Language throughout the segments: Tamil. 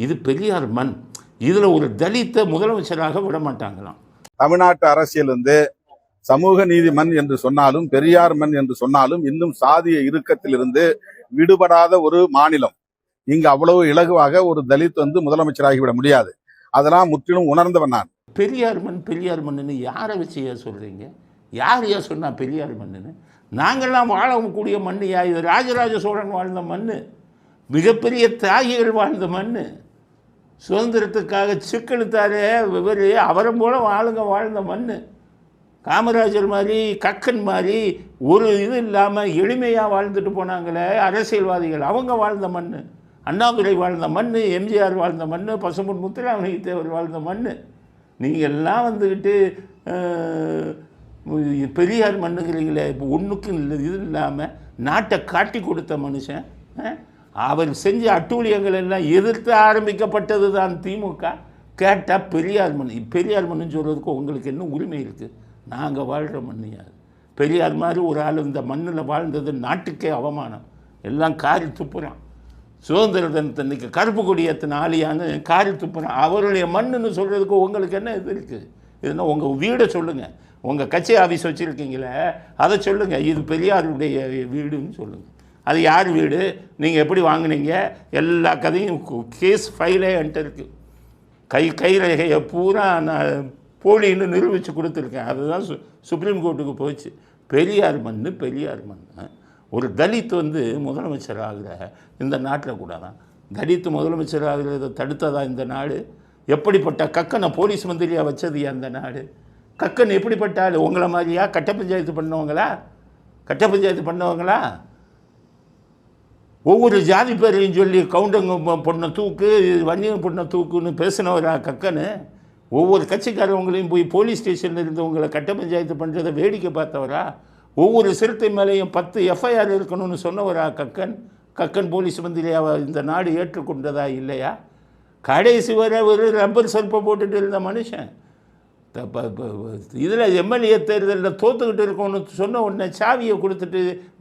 இது பெரியார் மண். இதில் ஒரு தலித்தை முதலமைச்சராக விட மாட்டாங்களாம். தமிழ்நாட்டு அரசியல் சமூக நீதி மண் என்று சொன்னாலும், பெரியார் மண் என்று சொன்னாலும், இன்னும் சாதிய இறுக்கத்திலிருந்து விடுபடாத ஒரு மாநிலம். இங்கு அவ்வளவு இலகுவாக ஒரு தலித் முதலமைச்சராகிவிட முடியாது. அதெல்லாம் முற்றிலும் உணர்ந்தவன் நான். பெரியார் மண் பெரியார் மண்ணுன்னு யாரை வச்சு சொல்றீங்க? யார் சொன்னா பெரியார் மண்ணுன்னு? நாங்கள்லாம் வாழக்கூடிய மண்ணியா இது? ராஜராஜ சோழன் வாழ்ந்த மண், மிகப்பெரிய தியாகிகள் வாழ்ந்த மண். சுதந்திரத்துக்காக சிக்கெழுத்தாரே இவர் அவரம் போல வாழ்ந்த மண். காமராஜர் மாதிரி, கக்கன் மாதிரி ஒரு இது இல்லாமல் எளிமையாக வாழ்ந்துட்டு போனாங்களே அரசியல்வாதிகள், அவங்க வாழ்ந்த மண். அண்ணாதுரை வாழ்ந்த மண், எம்ஜிஆர் வாழ்ந்த மண், பசும்பொன் முத்துராமலிங்க தேவர் வாழ்ந்த மண். நீங்கள்லாம் வந்துக்கிட்டு பெரியார் மண்ணுங்கிறீங்களே. இப்போ ஒன்றுக்கும் இல்லை இது இல்லாமல் நாட்டை காட்டி கொடுத்த மனுஷன். அவர் செஞ்ச அட்டூழியங்கள் எல்லாம் எதிர்த்து ஆரம்பிக்கப்பட்டது தான் திமுக. கேட்டால் பெரியார் மண். பெரியார் மண்ணுன்னு சொல்கிறதுக்கு உங்களுக்கு என்ன உரிமை இருக்குது? நாங்கள் வாழ்கிற மண்ணியாது. பெரியார் மாதிரி ஒரு ஆள் இந்த மண்ணில் வாழ்ந்தது நாட்டுக்கே அவமானம். எல்லாம் காரி துப்புறான். சுதந்திர தினத்தன்னைக்கு கருப்பு கொடியத்தின் ஆலியான்னு காரி துப்புறான். அவருடைய மண்ணுன்னு சொல்கிறதுக்கு உங்களுக்கு என்ன இது இருக்குது? இதுனா உங்கள் வீடை சொல்லுங்கள். உங்கள் கட்சி ஆஃபீஸ் வச்சுருக்கீங்களே அதை சொல்லுங்கள். இது பெரியாருடைய வீடுன்னு சொல்லுங்கள். அது யார் வீடு, நீங்கள் எப்படி வாங்கினீங்க, எல்லா கதையும் கேஸ் ஃபைலே என்கிட்ட இருக்குது. கைரேகையை பூரா நான் போலின்னு நிரூபித்து கொடுத்துருக்கேன். அதுதான் சுப்ரீம் கோர்ட்டுக்கு போச்சு. பெரியார் மண் பெரியார் மண். ஒரு தலித் முதலமைச்சர் ஆகிற இந்த நாட்டில் கூட தான் தலித் முதலமைச்சர் ஆகிறத தடுத்ததா இந்த நாடு? எப்படிப்பட்ட கக்கனை போலீஸ் மந்திரியாக வச்சது அந்த நாடு? கக்கன் எப்படிப்பட்ட ஆள்? உங்களை மாதிரியா கட்ட பஞ்சாயத்து பண்ணவங்களா? ஒவ்வொரு ஜாதி பேரையும் சொல்லி கவுண்டங்க பொண்ணை தூக்கு, வன்னியன் பொண்ணை தூக்குன்னு பேசினவரா கக்கனு? ஒவ்வொரு கட்சிக்காரவங்களையும் போய் போலீஸ் ஸ்டேஷனில் இருந்தவங்களை கட்ட பஞ்சாயத்து பண்ணுறதை வேடிக்கை பார்த்தவரா? ஒவ்வொரு சிறுத்தை மேலேயும் 10 எஃப்ஐஆர் இருக்கணும்னு சொன்னவரா கக்கன் போலீஸ் மந்திரியாக இந்த நாடு ஏற்றுக்கொண்டதா இல்லையா? கடைசி வரை ஒரு ரப்பர் சர்ப்பை போட்டுட்டு இருந்த மனுஷன் இதில் எம்எல்ஏ தேர்தலில் தோற்றுக்கிட்டு இருக்கோன்னு சொன்ன உடனே சாவியை கொடுத்துட்டு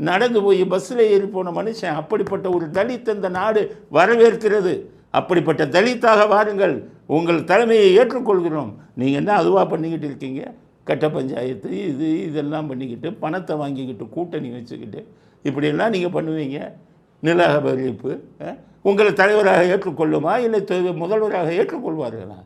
நடந்து போய் பஸ்ஸில் ஏறி போன மனுஷன். அப்படிப்பட்ட ஒரு தலித் இந்த நாடு வரவேற்கிறது. அப்படிப்பட்ட தலித்தாக வாருங்கள், உங்கள் தலைமையை ஏற்றுக்கொள்கிறோம். நீங்கள் என்ன அதுவாக பண்ணிக்கிட்டு இருக்கீங்க? கட்ட பஞ்சாயத்து இதெல்லாம் பண்ணிக்கிட்டு பணத்தை வாங்கிக்கிட்டு கூட்டணி வச்சுக்கிட்டு இப்படியெல்லாம் நீங்கள் பண்ணுவீங்க. நில அபகரிப்பு உங்களை தலைவராக ஏற்றுக்கொள்ளுமா இல்லை முதல்வராக ஏற்றுக்கொள்வார்களா?